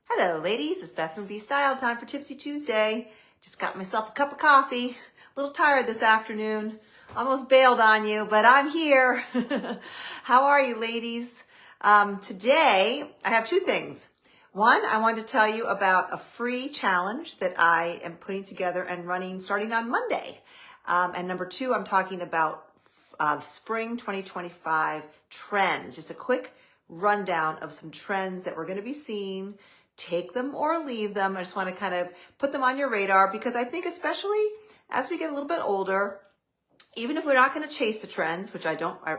Hello ladies, it's Beth from B-Style. Time for Tipsy Tuesday. Just got myself a cup of coffee. A little tired this afternoon. Almost bailed on you, but I'm here. How are you ladies? Today I have two things. One, I wanted to tell you about a free challenge that I am putting together and running starting on Monday. And number two, I'm talking about spring 2025 trends. Just a quick rundown of some trends that we're going to be seeing. Take them or leave them. I just want to kind of put them on your radar because I think especially as we get a little bit older, even if we're not going to chase the trends, which I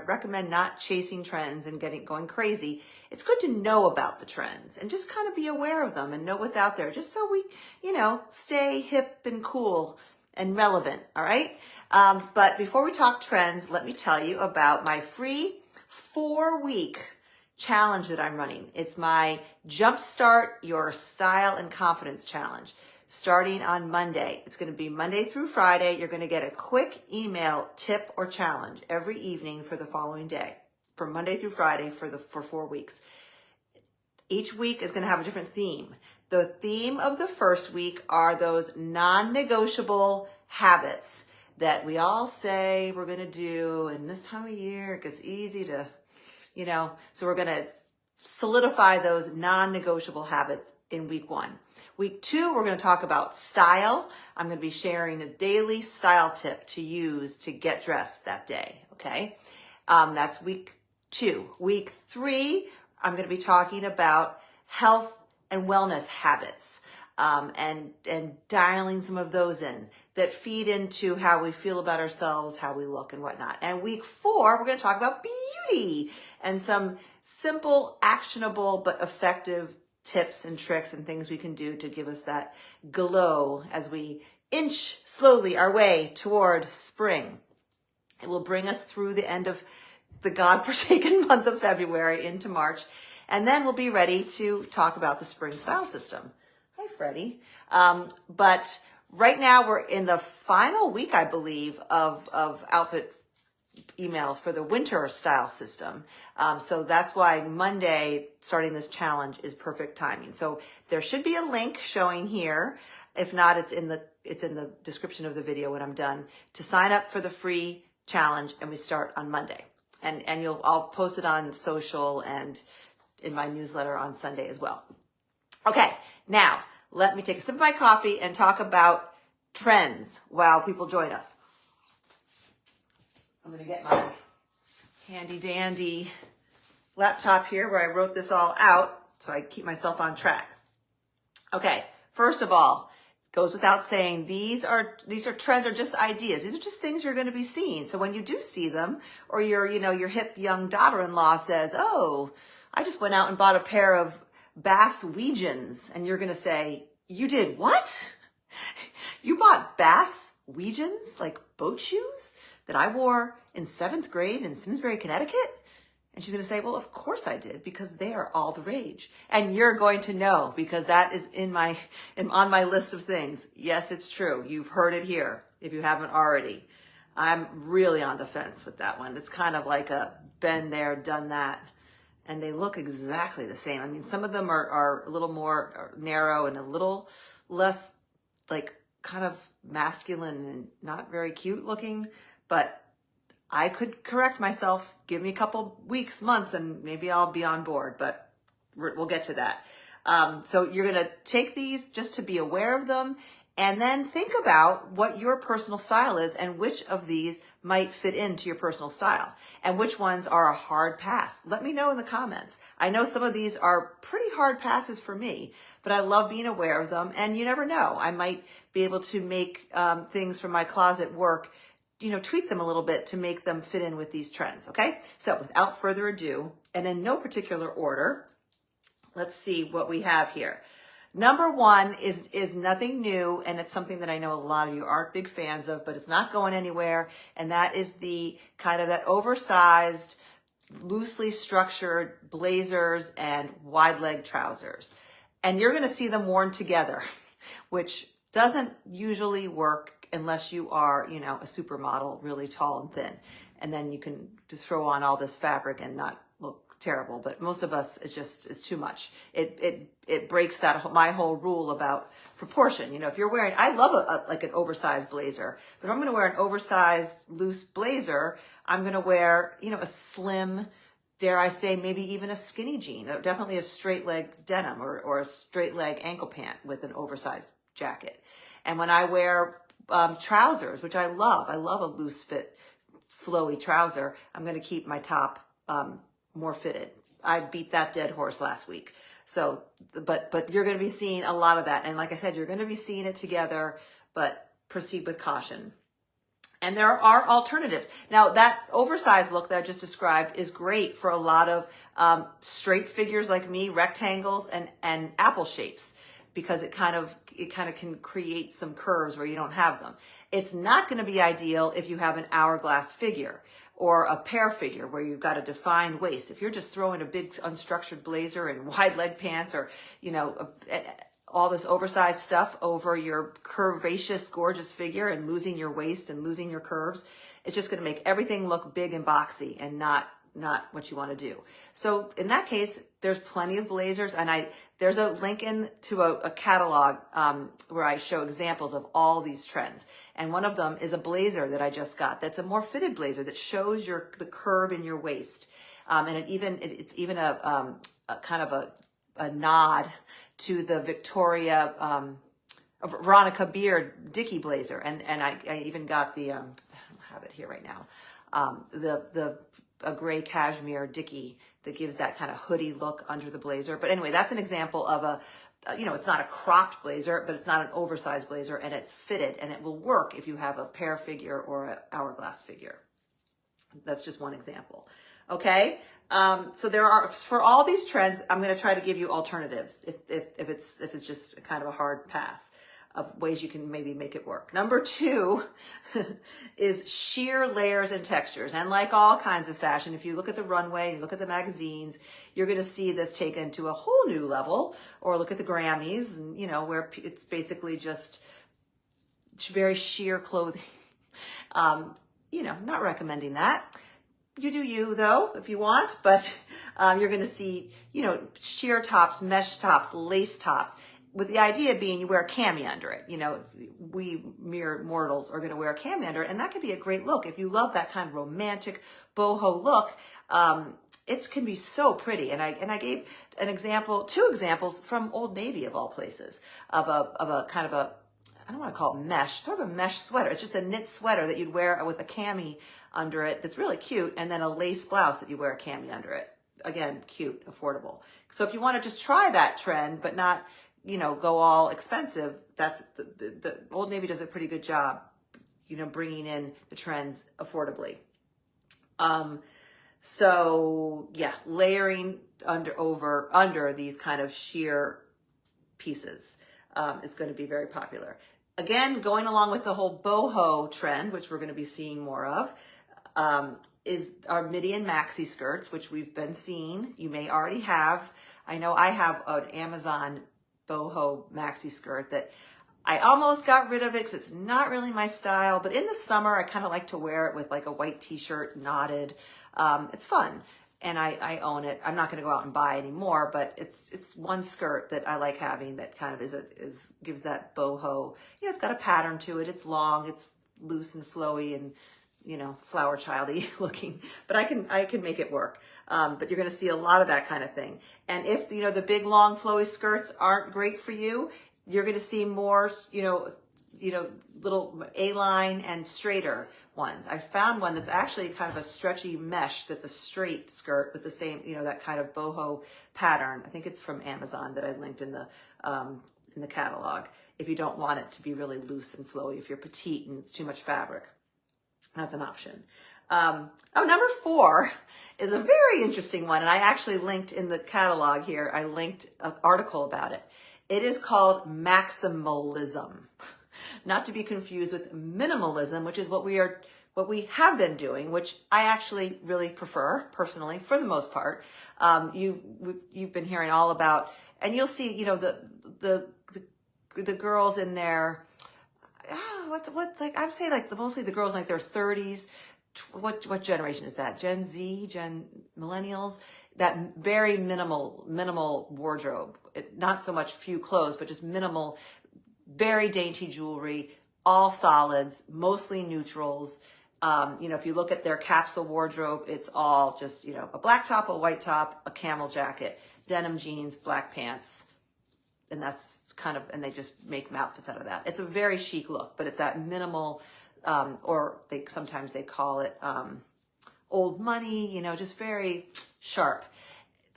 recommend not chasing trends and going crazy. It's good to know about the trends and just kind of be aware of them and know what's out there just so we, stay hip and cool and relevant. All right. But before we talk trends, let me tell you about my free 4-week challenge that I'm running. It's my Jumpstart Your Style and Confidence Challenge starting on Monday. It's going to be Monday through Friday. You're going to get a quick email tip or challenge every evening for the following day, from Monday through Friday for 4 weeks. Each week is going to have a different theme. The theme of the first week are those non-negotiable habits that we all say we're going to do. And this time of year, it gets easy to so we're going to solidify those non-negotiable habits in week 1. Week 2, we're going to talk about style. I'm going to be sharing a daily style tip to use to get dressed that day. Okay. That's week 2. Week 3, I'm going to be talking about health and wellness habits, and dialing some of those in that feed into how we feel about ourselves, how we look and whatnot. And week 4, we're going to talk about beauty and some simple, actionable, but effective tips and tricks and things we can do to give us that glow as we inch slowly our way toward spring. It will bring us through the end of the godforsaken month of February into March. And then we'll be ready to talk about the spring style system. Hi, Freddie. But right now we're in the final week, I believe, of outfit emails for the winter style system. So that's why Monday, starting this challenge, is perfect timing. So there should be a link showing here. If not, it's in the description of the video when I'm done, to sign up for the free challenge, and we start on Monday. And I'll post it on social and in my newsletter on Sunday as well. Okay, now let me take a sip of my coffee and talk about trends while people join us. I'm going to get my handy dandy laptop here where I wrote this all out so I keep myself on track. Okay, first of all, goes without saying, these are trends, are just ideas. These are just things you're going to be seeing. So when you do see them, or your hip young daughter-in-law says, "Oh, I just went out and bought a pair of Bass Weejuns," and you're going to say, "You did what? You bought Bass Weejuns, like boat shoes that I wore in 7th grade in Simsbury, Connecticut?" And she's going to say, "Well, of course I did, because they are all the rage." And you're going to know, because that is on my list of things. Yes, it's true. You've heard it here if you haven't already. I'm really on the fence with that one. It's kind of like a been there, done that. And they look exactly the same. I mean, some of them are a little more narrow and a little less like kind of masculine and not very cute looking, but I could correct myself. Give me a couple weeks, months, and maybe I'll be on board, but we'll get to that. So you're going to take these just to be aware of them, and then think about what your personal style is and which of these might fit into your personal style and which ones are a hard pass. Let me know in the comments. I know some of these are pretty hard passes for me, but I love being aware of them, and you never know. I might be able to make things from my closet work, tweak them a little bit to make them fit in with these trends, okay? So without further ado, and in no particular order, let's see what we have here. Number 1 is nothing new, and it's something that I know a lot of you aren't big fans of, but it's not going anywhere, and that is the kind of that oversized, loosely structured blazers and wide leg trousers. And you're going to see them worn together, which doesn't usually work unless you are, a supermodel, really tall and thin. And then you can just throw on all this fabric and not look terrible, but most of us is too much. It breaks my whole rule about proportion. You know, if you're wearing, I love like an oversized blazer, but if I'm going to wear an oversized loose blazer, I'm going to wear, you know, a slim, dare I say, maybe even a skinny jean, definitely a straight leg denim or a straight leg ankle pant with an oversized jacket. And when I wear trousers, which I love a loose fit, flowy trouser, I'm going to keep my top more fitted. I beat that dead horse last week. So, but you're going to be seeing a lot of that. And like I said, you're going to be seeing it together, but proceed with caution. And there are alternatives. Now, that oversized look that I just described is great for a lot of straight figures like me, rectangles and apple shapes, because it kind of can create some curves where you don't have them. It's not going to be ideal if you have an hourglass figure or a pear figure where you've got a defined waist. If you're just throwing a big unstructured blazer and wide leg pants, or, you know, all this oversized stuff over your curvaceous, gorgeous figure and losing your waist and losing your curves, it's just going to make everything look big and boxy and not what you want to do. So in that case, there's plenty of blazers, and there's a link to a catalog where I show examples of all these trends. And one of them is a blazer that I just got. That's a more fitted blazer that shows the curve in your waist, and it's even a kind of a nod to the Veronica Beard Dickie blazer, and I even got the I don't have it here right now, a gray cashmere Dickie that gives that kind of hoodie look under the blazer. But anyway, that's an example of it's not a cropped blazer, but it's not an oversized blazer, and it's fitted, and it will work if you have a pear figure or an hourglass figure. That's just one example. Okay. So there are, for all these trends, I'm going to try to give you alternatives if it's just kind of a hard pass of ways you can maybe make it work. Number 2 is sheer layers and textures. And like all kinds of fashion, if you look at the runway and look at the magazines, you're going to see this taken to a whole new level. Or look at the Grammys, and, you know, where it's basically just very sheer clothing. You know, not recommending that. You do you, though, if you want, but you're going to see, you know, sheer tops, mesh tops, lace tops, with the idea being you wear a cami under it. You know, we mere mortals are going to wear a cami under it, and that could be a great look. If you love that kind of romantic boho look, it can be so pretty. And I gave two examples from Old Navy, of all places, of a kind of a, I don't want to call it mesh, sort of a mesh sweater. It's just a knit sweater that you'd wear with a cami under it that's really cute, and then a lace blouse that you wear a cami under it. Again, cute, affordable. So if you want to just try that trend, but not, you know, go all expensive, that's the Old Navy does a pretty good job, you know, bringing in the trends affordably. So yeah, layering under these kind of sheer pieces is going to be very popular. Again, going along with the whole boho trend, which we're going to be seeing more of, is our midi and maxi skirts, which we've been seeing. You may already have. I know I have an Amazon boho maxi skirt that I almost got rid of it because it's not really my style. But in the summer, I kind of like to wear it with like a white t-shirt, knotted. It's fun. And I own it. I'm not going to go out and buy any more, but it's one skirt that I like having that kind of gives that boho. You know, it's got a pattern to it. It's long, it's loose and flowy and, you know, flower childy looking, but I can make it work. But you're going to see a lot of that kind of thing. And if, you know, the big long flowy skirts aren't great for you, you're going to see more, you know, little A-line and straighter ones. I found one that's actually kind of a stretchy mesh that's a straight skirt with the same, you know, that kind of boho pattern. I think it's from Amazon that I linked in the catalog. If you don't want it to be really loose and flowy, if you're petite and it's too much fabric, that's an option. Number 4 is a very interesting one, and I actually linked in the catalog here. I linked an article about it. It is called maximalism. Not to be confused with minimalism, which is what we have been doing, which I actually really prefer personally, for the most part. You've been hearing all about, and you'll see, you know, the girls in their, what like I'd say like mostly the girls in like their 30s. What generation is that? Gen Z, millennials. that very minimal wardrobe. Not so much few clothes, but just minimal, very dainty jewelry, all solids, mostly neutrals. If you look at their capsule wardrobe, it's all just, a black top, a white top, a camel jacket, denim jeans, black pants. And that's and they just make outfits out of that. It's a very chic look, but it's that minimal, or sometimes they call it old money, just very sharp.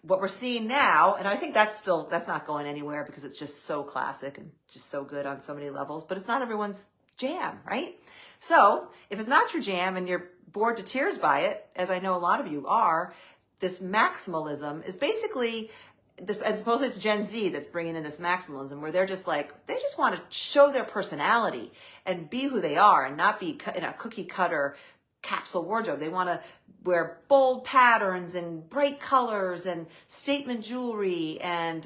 What we're seeing now, and I think that's not going anywhere because it's just so classic and just so good on so many levels, but it's not everyone's jam, right? So if it's not your jam and you're bored to tears by it, as I know a lot of you are, this maximalism is basically, and supposedly it's Gen Z that's bringing in this maximalism where they're just they just want to show their personality and be who they are and not be in a cookie cutter capsule wardrobe. They want to wear bold patterns and bright colors and statement jewelry and,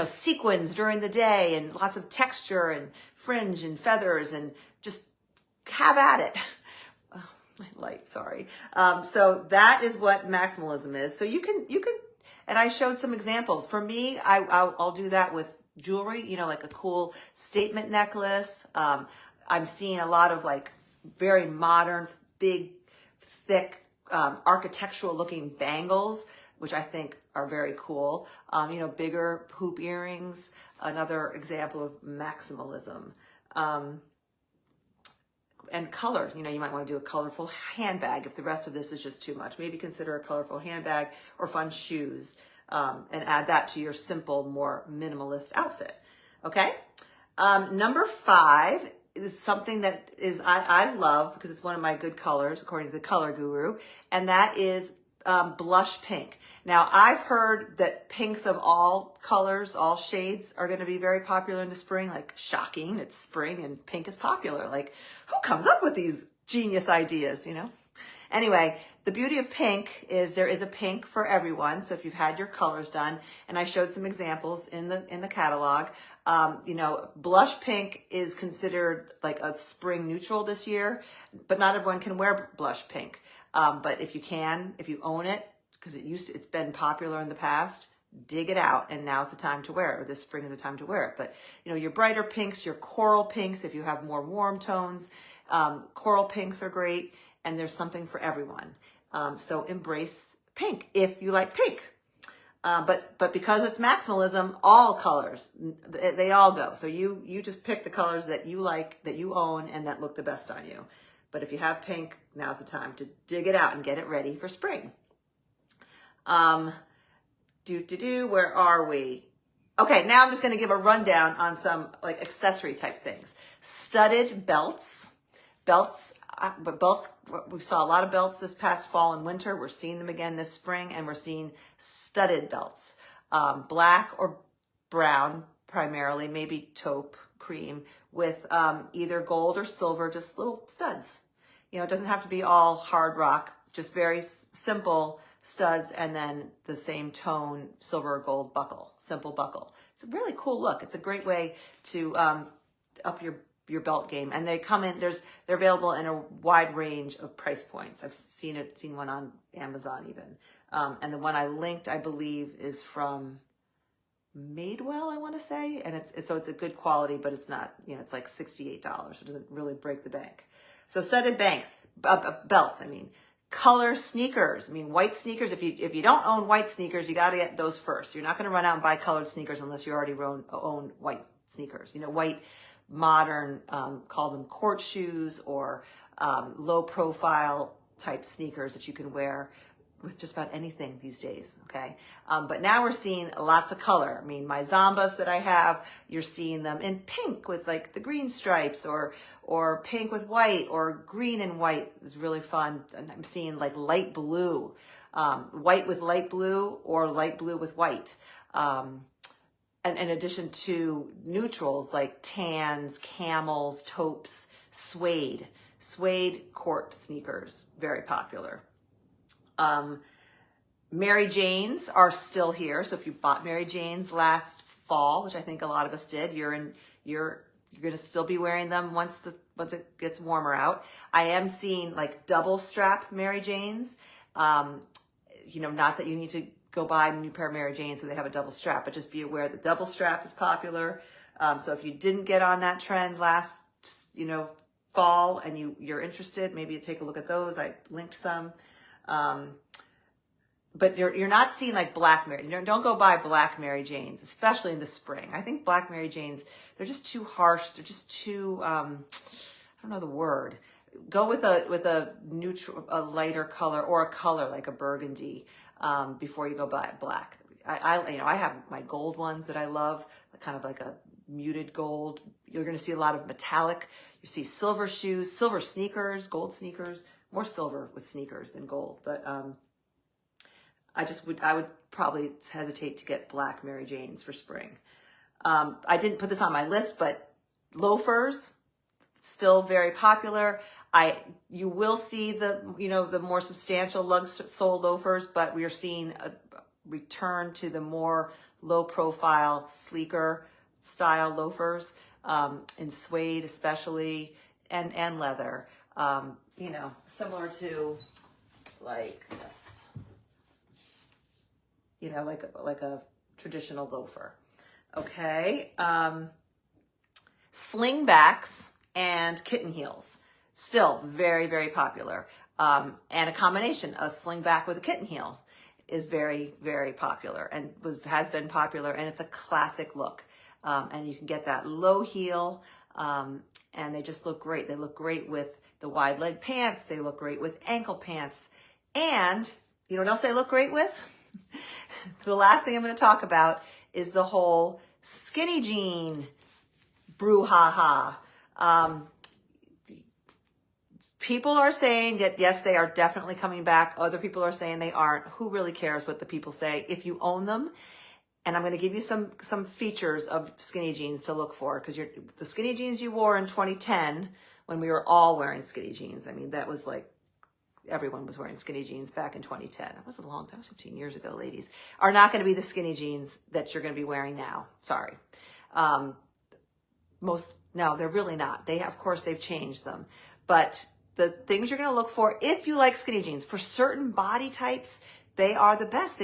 sequins during the day and lots of texture and fringe and feathers and just have at it. Oh, my light, sorry. So that is what maximalism is. So you can, and I showed some examples. For me, I'll do that with jewelry, like a cool statement necklace. I'm seeing a lot of very modern, big, thick, architectural looking bangles, which I think are very cool. Bigger hoop earrings, another example of maximalism. And color, you might want to do a colorful handbag if the rest of this is just too much. Maybe consider a colorful handbag or fun shoes, and add that to your simple, more minimalist outfit. Okay? Number 5 is something that I love because it's one of my good colors, according to the color guru, and that is blush pink. Now, I've heard that pinks of all colors, all shades are going to be very popular in the spring. Shocking, it's spring and pink is popular. Who comes up with these genius ideas, Anyway, the beauty of pink is there is a pink for everyone. So if you've had your colors done, and I showed some examples in the catalog, blush pink is considered a spring neutral this year, but not everyone can wear blush pink. But if you own it, because it's been popular in the past, dig it out, and now's the time to wear it, or this spring is the time to wear it. But your brighter pinks, your coral pinks, if you have more warm tones, coral pinks are great, and there's something for everyone. So embrace pink if you like pink. But because it's maximalism, all colors, they all go. So you just pick the colors that you like, that you own, and that look the best on you. But if you have pink, now's the time to dig it out and get it ready for spring. Where are we? Okay, now I'm just going to give a rundown on some accessory type things. Studded belts. We saw a lot of belts this past fall and winter. We're seeing them again this spring, and we're seeing studded belts. Black or brown primarily, maybe taupe, cream, with either gold or silver, just little studs. It doesn't have to be all hard rock, just very simple studs, and then the same tone, silver or gold buckle, simple buckle. It's a really cool look. It's a great way to up your belt game. And they come in, they're available in a wide range of price points. I've seen one on Amazon even. And the one I linked, I believe, is from Madewell, I want to say. And it's a good quality, but it's not, it's like $68. So it doesn't really break the bank. So studded belts, color sneakers. White sneakers. If you don't own white sneakers, you got to get those first. You're not going to run out and buy colored sneakers unless you already own white sneakers. White modern, call them court shoes, or low profile type sneakers that you can wear with just about anything these days. Okay. But now we're seeing lots of color. My Zambas that I have, you're seeing them in pink with the green stripes, or pink with white, or green and white is really fun. And I'm seeing light blue, white with light blue, or light blue with white. And in addition to neutrals like tans, camels, taupes, suede court sneakers, very popular. Mary Janes are still here. So if you bought Mary Janes last fall, which I think a lot of us did, you're going to still be wearing them once it gets warmer out. I am seeing double strap Mary Janes. not that you need to go buy a new pair of Mary Janes so they have a double strap, but just be aware the double strap is popular. So if you didn't get on that trend last, fall and you're interested, maybe you take a look at those. I linked some. But you're not seeing like black Mary. Don't go buy black Mary Janes, especially in the spring. I think black Mary Janes, they're just too harsh. They're just too, I don't know the word. Go with a neutral, a lighter color or a color like a burgundy before you go buy black. I have my gold ones that I love, kind of like a muted gold. You're going to see a lot of metallic. You see silver shoes, silver sneakers, gold sneakers, more silver with sneakers than gold. But I would probably hesitate to get black Mary Janes for spring. I didn't put this on my list, but loafers, still very popular. You will see the more substantial lug sole loafers, but we are seeing a return to the more low profile, sleeker style loafers, in suede especially, and leather, similar to like this. Like a traditional loafer. Okay. Slingbacks and kitten heels, still very, very popular. And a combination, a slingback with a kitten heel is very, very popular and has been popular, and it's a classic look. And you can get that low heel, and they just look great. They look great with the wide leg pants. They look great with ankle pants. And you know what else they look great with? The last thing I'm going to talk about is the whole skinny jean brouhaha. People are saying that, yes, they are definitely coming back. Other people are saying they aren't. Who really cares what the people say? If you own them, and I'm going to give you some features of skinny jeans to look for, because the skinny jeans you wore in 2010, when we were all wearing skinny jeans, I mean, that was like, everyone was wearing skinny jeans back in 2010. That was 15 years ago, ladies. Are not going to be the skinny jeans that you're going to be wearing now. Sorry. No, they're really not. Of course, they've changed them. But the things you're going to look for, if you like skinny jeans, for certain body types, they are the best.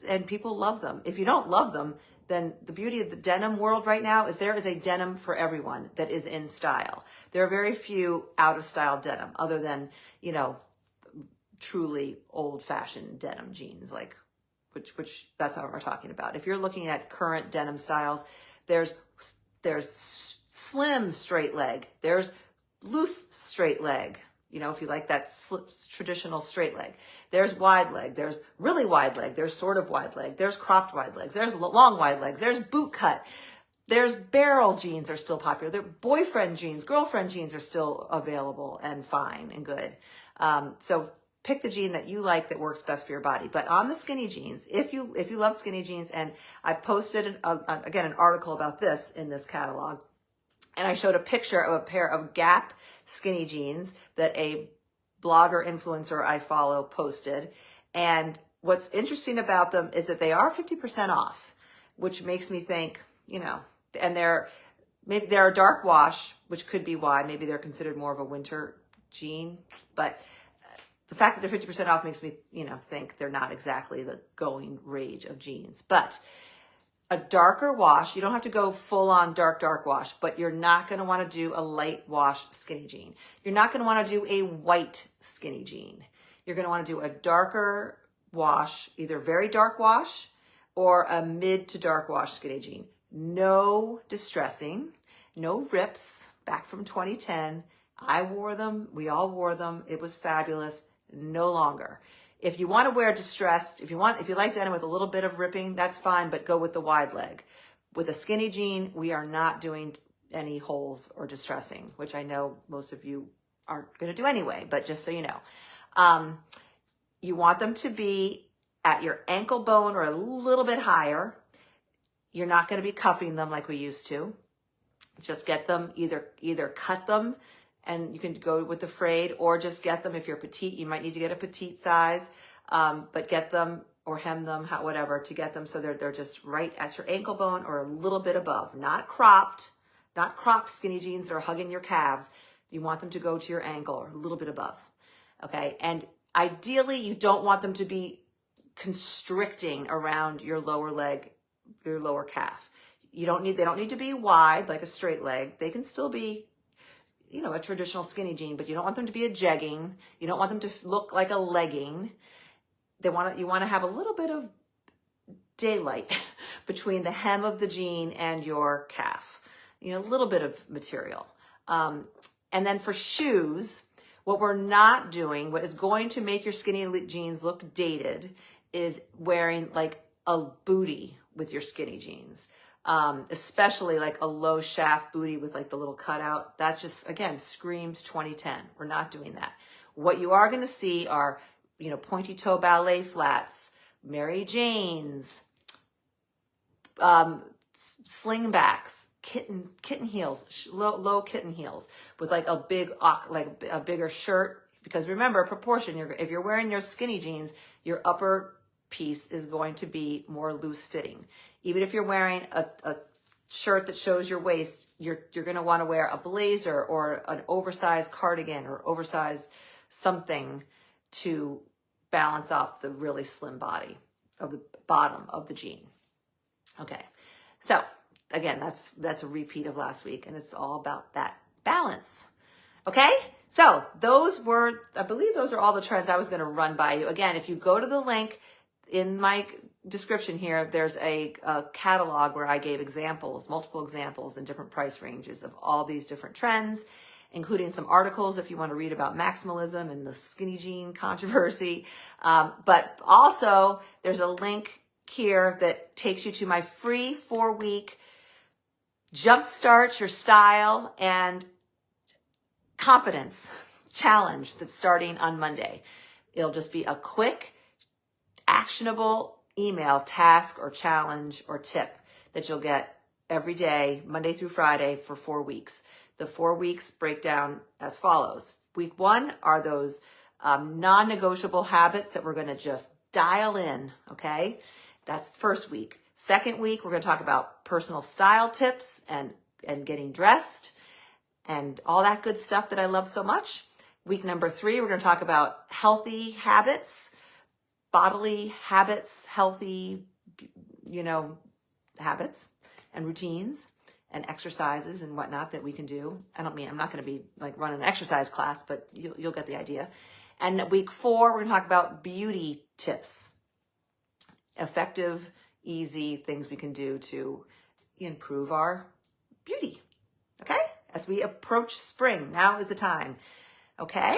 And people love them. If you don't love them, then the beauty of the denim world right now is there is a denim for everyone that is in style. There are very few out of style denim other than, truly old-fashioned denim jeans, like which that's not what we're talking about. If you're looking at current denim styles, there's slim straight leg, there's loose straight leg, if you like that traditional straight leg. There's wide leg, there's really wide leg, there's sort of wide leg, there's cropped wide legs, there's long wide legs, there's boot cut, there's barrel jeans are still popular. Their boyfriend jeans, girlfriend jeans are still available and fine and good. So pick the jean that you like that works best for your body. But on the skinny jeans, if you love skinny jeans, and I posted again an article about this in this catalog, and I showed a picture of a pair of Gap skinny jeans that a blogger influencer I follow posted. And what's interesting about them is that they are 50% off, which makes me think, and they're a dark wash, which could be why maybe they're considered more of a winter jean, but the fact that they're 50% off makes me, think they're not exactly the going rage of jeans. But a darker wash, you don't have to go full on dark wash, but you're not going to want to do a light wash skinny jean. You're not going to want to do a white skinny jean. You're going to want to do a darker wash, either very dark wash or a mid to dark wash skinny jean. No distressing, no rips, back from 2010. I wore them. We all wore them. It was fabulous. No longer. If you want to wear distressed, if you like denim with a little bit of ripping, that's fine, but go with the wide leg. With a skinny jean, we are not doing any holes or distressing, which I know most of you aren't going to do anyway, but just so you know. You want them to be at your ankle bone or a little bit higher. You're not going to be cuffing them like we used to. Just get them, either cut them, and you can go with the frayed, or just get them if you're petite. You might need to get a petite size, but get them or hem them, whatever, to get them so they're just right at your ankle bone or a little bit above. Not cropped skinny jeans that are hugging your calves. You want them to go to your ankle or a little bit above. Okay, and ideally you don't want them to be constricting around your lower leg, your lower calf. They don't need to be wide like a straight leg. They can still be, you know, a traditional skinny jean, but you don't want them to be a jegging. You don't want them to look like a legging. You want to have a little bit of daylight between the hem of the jean and your calf, you know, a little bit of material. And then for shoes, what we're not doing, what is going to make your skinny jeans look dated, is wearing like a booty with your skinny jeans, especially like a low shaft booty with like the little cutout. That just, again, screams 2010. We're not doing that. What you are going to see are, you know, pointy toe ballet flats, Mary Janes, slingbacks, kitten heels, low kitten heels with like a bigger shirt. Because remember, proportion, if you're wearing your skinny jeans, your upper piece is going to be more loose fitting. Even if you're wearing a shirt that shows your waist, you're going to want to wear a blazer or an oversized cardigan or oversized something to balance off the really slim body of the bottom of the jean. Okay, so again, that's a repeat of last week, and it's all about that balance. Okay, so I believe those are all the trends I was going to run by you. Again, if you go to the link in my description here, there's a catalog where I gave multiple examples in different price ranges of all these different trends, including some articles if you want to read about maximalism and the skinny jean controversy. But also, there's a link here that takes you to my free 4-week Jumpstart Your Style and Confidence challenge that's starting on Monday. It'll just be a quick, actionable email, task or challenge or tip that you'll get every day, Monday through Friday, for 4 weeks. The 4 weeks break down as follows. Week 1 are those non-negotiable habits that we're going to just dial in, okay? That's the first week. Second week, we're going to talk about personal style tips and getting dressed and all that good stuff that I love so much. Week number 3, we're going to talk about healthy habits, bodily habits, healthy, you know, habits and routines and exercises and whatnot that we can do. I'm not going to be like running an exercise class, but you'll get the idea. And week 4, we're going to talk about beauty tips, effective, easy things we can do to improve our beauty. Okay? As we approach spring, now is the time. Okay?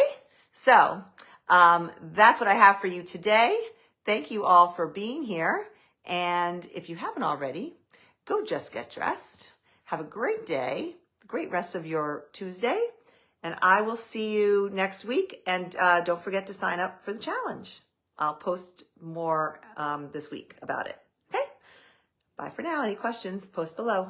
So, that's what I have for you today. Thank you all for being here. And if you haven't already, go just get dressed. Have a great day, great rest of your Tuesday, and I will see you next week. And don't forget to sign up for the challenge. I'll post more this week about it. Okay? Bye for now. Any questions, post below.